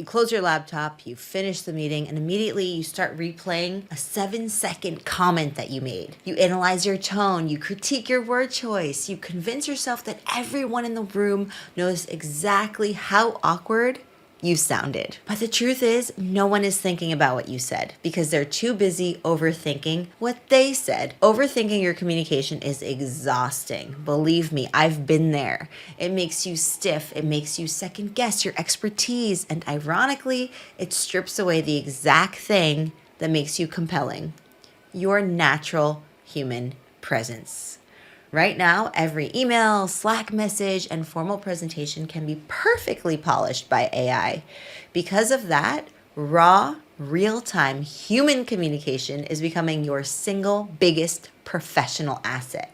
You close your laptop, you finish the meeting, and immediately you start replaying a 7-second comment that you made. You analyze your tone, you critique your word choice, you convince yourself that everyone in the room knows exactly how awkward you sounded. But the truth is, no one is thinking about what you said because they're too busy overthinking what they said. Overthinking your communication is exhausting. Believe me, I've been there. It makes you stiff. It makes you second guess your expertise. And ironically, it strips away the exact thing that makes you compelling: your natural human presence. Right now, every email, Slack message, and formal presentation can be perfectly polished by AI. Because of that, raw, real-time human communication is becoming your single biggest professional asset.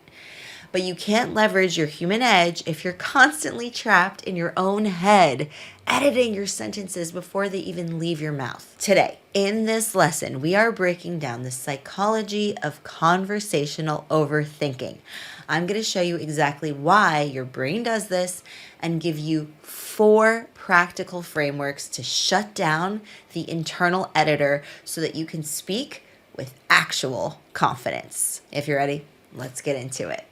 But you can't leverage your human edge if you're constantly trapped in your own head, editing your sentences before they even leave your mouth. Today, in this lesson, we are breaking down the psychology of conversational overthinking. I'm going to show you exactly why your brain does this and give you 4 practical frameworks to shut down the internal editor so that you can speak with actual confidence. If you're ready, let's get into it.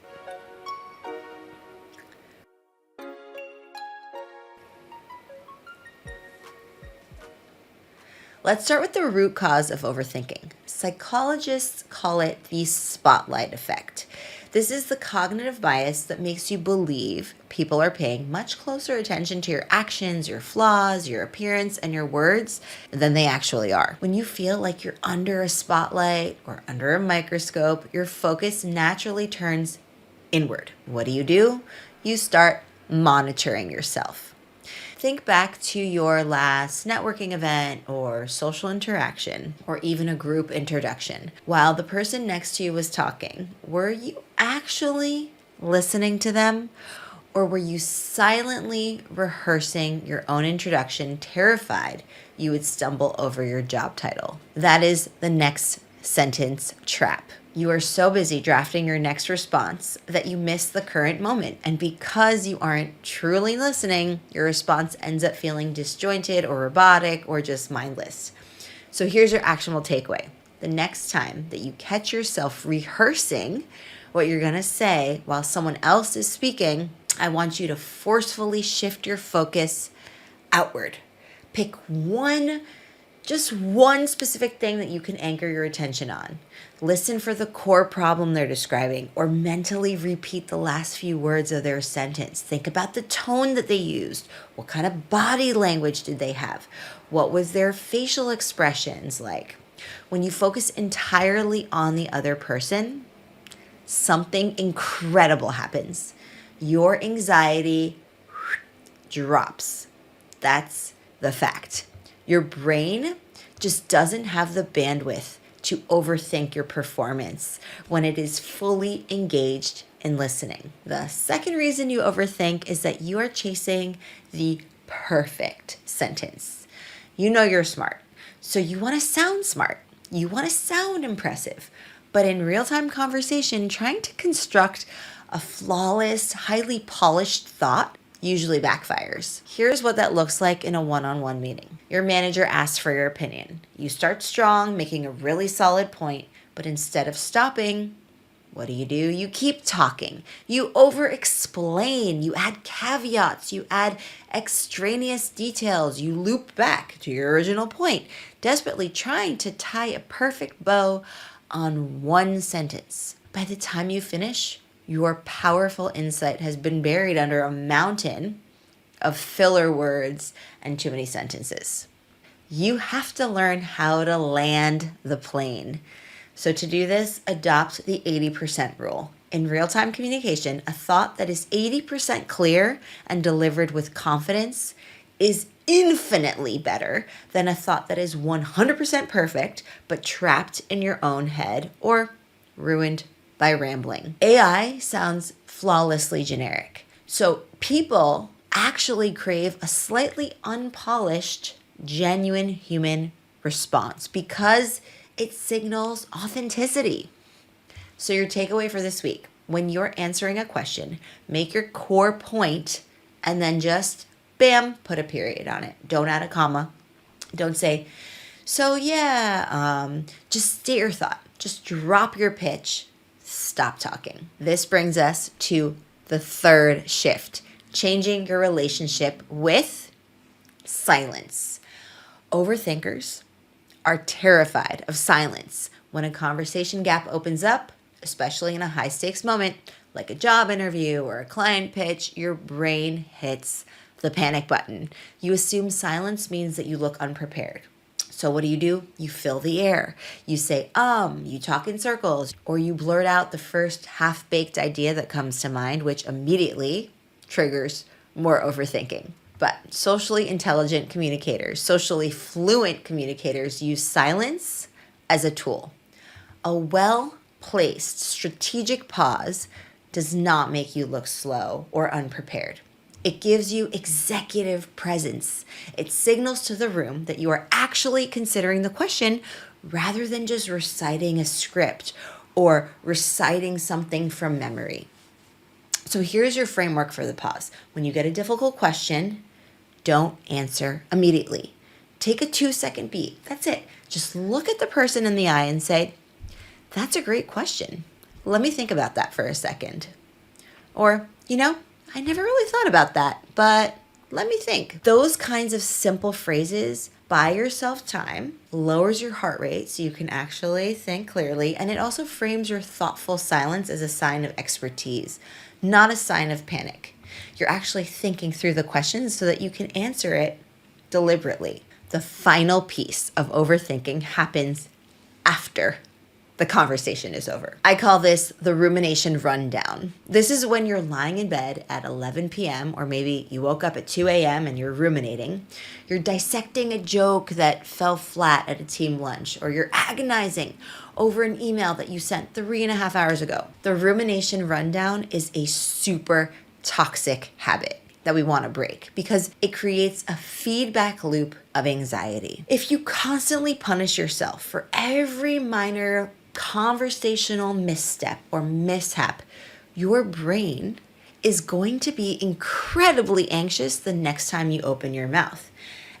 Let's start with the root cause of overthinking. Psychologists call it the spotlight effect. This is the cognitive bias that makes you believe people are paying much closer attention to your actions, your flaws, your appearance, and your words than they actually are. When you feel like you're under a spotlight or under a microscope, your focus naturally turns inward. What do? You start monitoring yourself. Think back to your last networking event or social interaction or even a group introduction. While the person next to you was talking, were you actually listening to them, or were you silently rehearsing your own introduction, terrified you would stumble over your job title? That is the next sentence trap. You are so busy drafting your next response that you miss the current moment. And because you aren't truly listening, your response ends up feeling disjointed or robotic or just mindless. So here's your actionable takeaway. The next time that you catch yourself rehearsing what you're going to say while someone else is speaking, I want you to forcefully shift your focus outward. Pick just one specific thing that you can anchor your attention on. Listen for the core problem they're describing, or mentally repeat the last few words of their sentence. Think about the tone that they used. What kind of body language did they have? What was their facial expressions like? When you focus entirely on the other person, something incredible happens. Your anxiety drops. That's the fact. Your brain just doesn't have the bandwidth to overthink your performance when it is fully engaged in listening. The second reason you overthink is that you are chasing the perfect sentence. You know you're smart, so you want to sound smart. You want to sound impressive. But in real-time conversation, trying to construct a flawless, highly polished thought usually backfires. Here's what that looks like in a one-on-one meeting. Your manager asks for your opinion. You start strong, making a really solid point, but instead of stopping, what do? You keep talking. You over-explain. You add caveats. You add extraneous details. You loop back to your original point, desperately trying to tie a perfect bow on one sentence. By the time you finish, your powerful insight has been buried under a mountain of filler words and too many sentences. You have to learn how to land the plane. So to do this, adopt the 80% rule. In real-time communication, a thought that is 80% clear and delivered with confidence is infinitely better than a thought that is 100% perfect but trapped in your own head or ruined by rambling. AI sounds flawlessly generic. So people actually crave a slightly unpolished, genuine human response because it signals authenticity. So your takeaway for this week, when you're answering a question, make your core point and then just, bam, put a period on it. Don't add a comma. Don't say, so yeah, just state your thought. Just drop your pitch. Stop talking. This brings us to the third shift, changing your relationship with silence. Overthinkers are terrified of silence. When a conversation gap opens up, especially in a high stakes moment, like a job interview or a client pitch, your brain hits the panic button. You assume silence means that you look unprepared. So what do? You fill the air. You say, you talk in circles, or you blurt out the first half-baked idea that comes to mind, which immediately triggers more overthinking. But socially intelligent communicators, socially fluent communicators use silence as a tool. A well-placed strategic pause does not make you look slow or unprepared. It gives you executive presence. It signals to the room that you are actually considering the question rather than just reciting a script or reciting something from memory. So here's your framework for the pause. When you get a difficult question, don't answer immediately. Take a 2-second beat. That's it. Just look at the person in the eye and say, that's a great question. Let me think about that for a second. Or, I never really thought about that, but let me think. Those kinds of simple phrases buy yourself time, lowers your heart rate so you can actually think clearly, and it also frames your thoughtful silence as a sign of expertise, not a sign of panic. You're actually thinking through the questions so that you can answer it deliberately. The final piece of overthinking happens after the conversation is over. I call this the rumination rundown. This is when you're lying in bed at 11 p.m. or maybe you woke up at 2 a.m. and you're ruminating. You're dissecting a joke that fell flat at a team lunch, or you're agonizing over an email that you sent 3.5 hours ago. The rumination rundown is a super toxic habit that we want to break because it creates a feedback loop of anxiety. If you constantly punish yourself for every minor conversational misstep or mishap, your brain is going to be incredibly anxious the next time you open your mouth.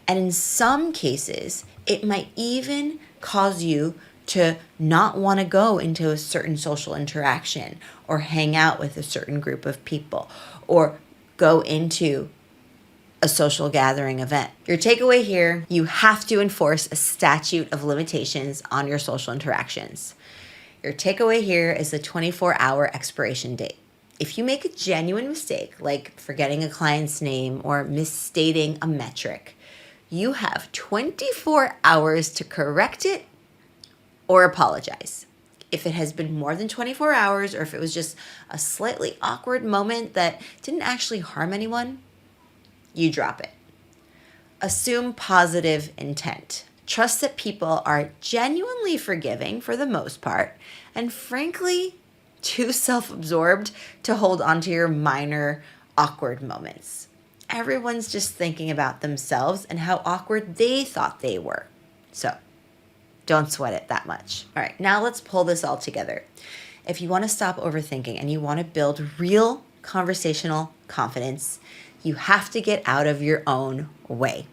And in some cases, it might even cause you to not want to go into a certain social interaction or hang out with a certain group of people or go into a social gathering event. Your takeaway here, you have to enforce a statute of limitations on your social interactions. Your takeaway here is the 24-hour expiration date. If you make a genuine mistake, like forgetting a client's name or misstating a metric, you have 24 hours to correct it or apologize. If it has been more than 24 hours or if it was just a slightly awkward moment that didn't actually harm anyone, you drop it. Assume positive intent. Trust that people are genuinely forgiving for the most part, and frankly, too self-absorbed to hold on to your minor awkward moments. Everyone's just thinking about themselves and how awkward they thought they were. So, don't sweat it that much. All right, now let's pull this all together. If you want to stop overthinking and you want to build real conversational confidence, you have to get out of your own way.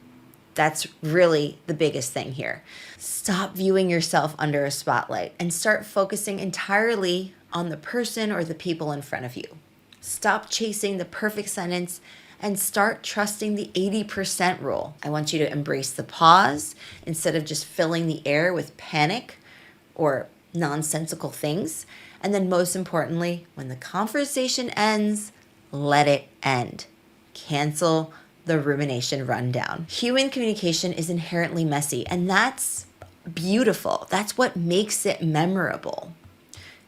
That's really the biggest thing here. Stop viewing yourself under a spotlight and start focusing entirely on the person or the people in front of you. Stop chasing the perfect sentence and start trusting the 80% rule. I want you to embrace the pause instead of just filling the air with panic or nonsensical things. And then most importantly, when the conversation ends, let it end. Cancel the rumination rundown. Human communication is inherently messy, and that's beautiful. That's what makes it memorable.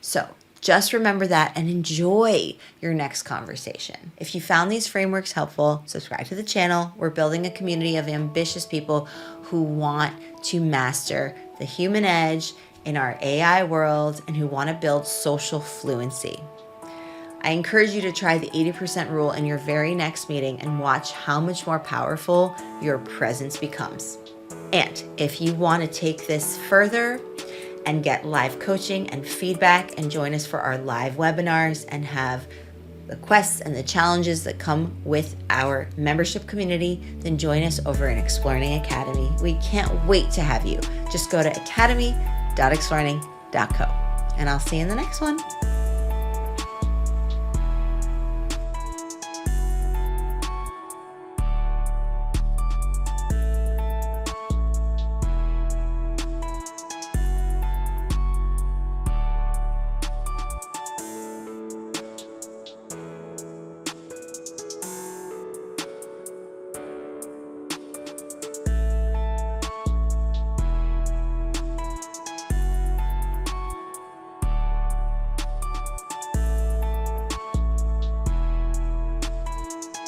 So just remember that and enjoy your next conversation. If you found these frameworks helpful, subscribe to the channel. We're building a community of ambitious people who want to master the human edge in our AI world and who want to build social fluency. I encourage you to try the 80% rule in your very next meeting and watch how much more powerful your presence becomes. And if you want to take this further and get live coaching and feedback and join us for our live webinars and have the quests and the challenges that come with our membership community, then join us over in Explearning Academy. We can't wait to have you. Just go to academy.explearning.co, and I'll see you in the next one.